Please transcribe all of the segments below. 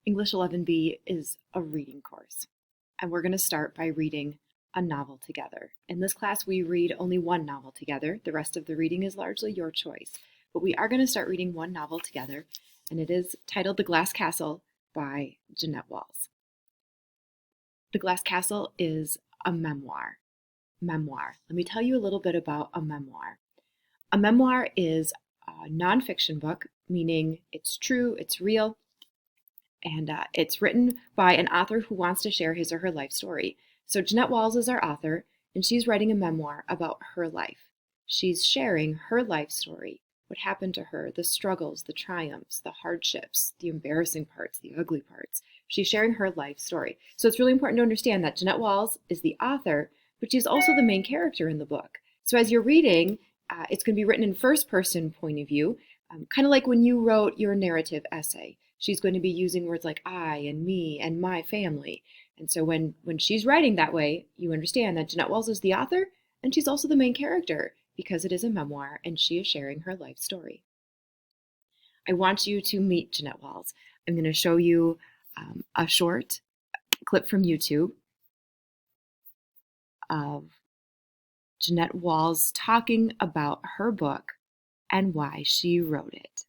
English 11B is a reading course, and we're going to start by reading a novel together. In this class, we read only one novel together. The rest of the reading is largely your choice, but we are going to start reading one novel together, and it is titled The Glass Castle by Jeanette Walls. The Glass Castle is a memoir. Let me tell you a little bit about a memoir. A memoir is a nonfiction book, meaning it's true, it's real, and it's written by an author who wants to share his or her life story. So Jeanette Walls is our author, and she's writing a memoir about her life. She's sharing her life story, what happened to her, the struggles, the triumphs, the hardships, the embarrassing parts, the ugly parts. She's sharing her life story. So it's really important to understand that Jeanette Walls is the author, but she's also the main character in the book. So as you're reading, it's going to be written in first person point of view, kind of like when you wrote your narrative essay. She's going to be using words like I and me and my family. And so when she's writing that way, you understand that Jeanette Walls is the author and she's also the main character because it is a memoir and she is sharing her life story. I want you to meet Jeanette Walls. I'm going to show you a short clip from YouTube of Jeanette Walls talking about her book and why she wrote it.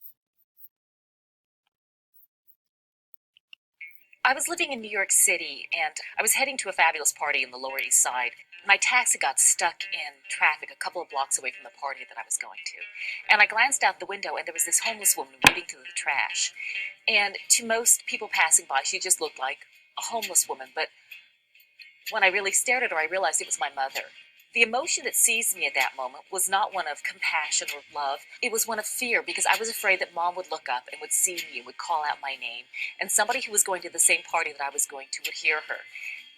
I was living in New York City, and I was heading to a fabulous party in the Lower East Side. My taxi got stuck in traffic a couple of blocks away from the party that I was going to. And I glanced out the window, and there was this homeless woman wading through the trash. And to most people passing by, she just looked like a homeless woman. But when I really stared at her, I realized it was my mother. The emotion that seized me at that moment was not one of compassion or love. It was one of fear because I was afraid that Mom would look up and would see me and would call out my name. And somebody who was going to the same party that I was going to would hear her.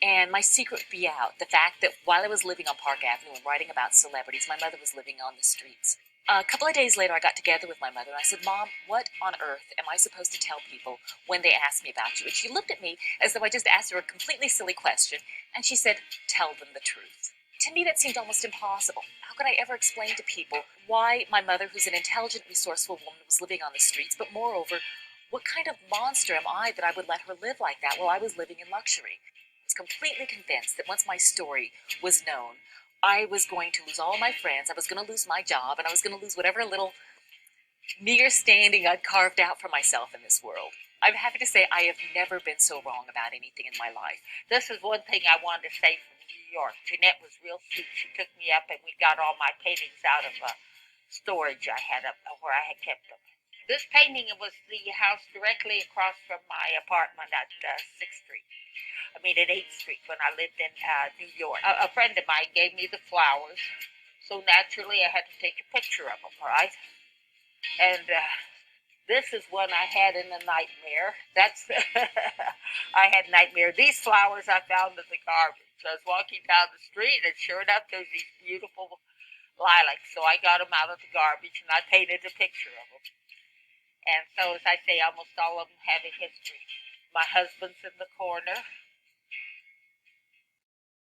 And my secret would be out. The fact that while I was living on Park Avenue and writing about celebrities, my mother was living on the streets. A couple of days later, I got together with my mother and I said, Mom, what on earth am I supposed to tell people when they ask me about you? And she looked at me as though I just asked her a completely silly question. And she said, tell them the truth. To me, that seemed almost impossible. How could I ever explain to people why my mother, who's an intelligent, resourceful woman, was living on the streets, but moreover, what kind of monster am I that I would let her live like that while I was living in luxury? I was completely convinced that once my story was known, I was going to lose all my friends, I was going to lose my job, and I was going to lose whatever little meager standing I'd carved out for myself in this world. I'm happy to say I have never been so wrong about anything in my life. This is one thing I wanted to say from New York. Jeanette was real sweet. She took me up and we got all my paintings out of storage I had up where I had kept them. This painting was the house directly across from my apartment at 6th Street. At 8th Street when I lived in New York. A friend of mine gave me the flowers, so naturally I had to take a picture of them, right? And this is one I had in a nightmare. That's I had nightmare. These flowers I found in the garbage. I was walking down the street, and sure enough, there's these beautiful lilacs. So I got them out of the garbage, and I painted a picture of them. And so, as I say, almost all of them have a history. My husband's in the corner.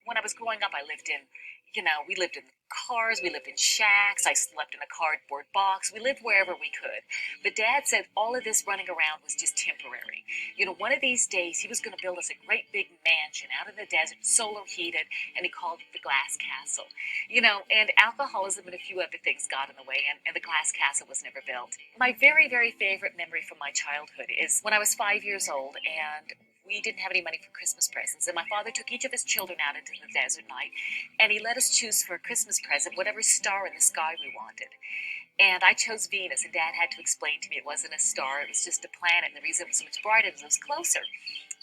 When I was growing up, we lived in cars, we lived in shacks, I slept in a cardboard box, we lived wherever we could. But Dad said all of this running around was just temporary. One of these days he was going to build us a great big mansion out in the desert, solar heated, and he called it the Glass Castle. And alcoholism and a few other things got in the way, and the Glass Castle was never built. My very, very favorite memory from my childhood is when I was 5 years old, and we didn't have any money for Christmas presents, and my father took each of his children out into the desert night, and he let us choose for a Christmas present whatever star in the sky we wanted. And I chose Venus, and Dad had to explain to me it wasn't a star, it was just a planet, and the reason it was so much brighter is it was closer.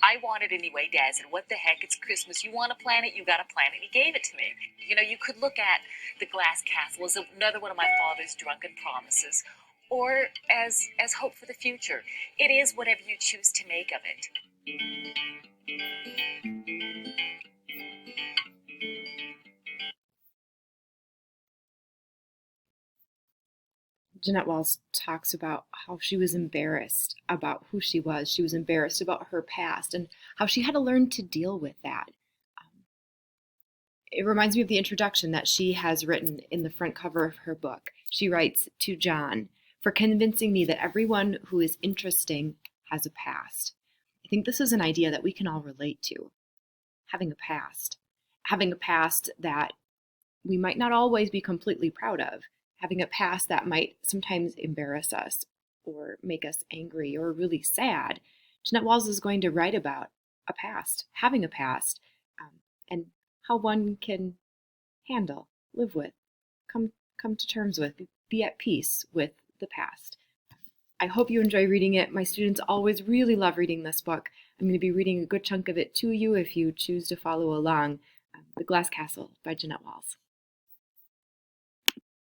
I wanted anyway, Dad said, what the heck, it's Christmas, you want a planet, you got a planet, and he gave it to me. You could look at the Glass Castle as another one of my father's drunken promises, or as hope for the future. It is whatever you choose to make of it. Jeanette Walls talks about how she was embarrassed about who she was. She was embarrassed about her past and how she had to learn to deal with that. It reminds me of the introduction that she has written in the front cover of her book. She writes, "To John, for convincing me that everyone who is interesting has a past." I think this is an idea that we can all relate to. Having a past that we might not always be completely proud of, having a past that might sometimes embarrass us or make us angry or really sad. Jeanette Walls is going to write about a past, having a past, and how one can handle, live with, come to terms with, be at peace with the past. I hope you enjoy reading it. My students always really love reading this book. I'm going to be reading a good chunk of it to you if you choose to follow along. The Glass Castle by Jeanette Walls.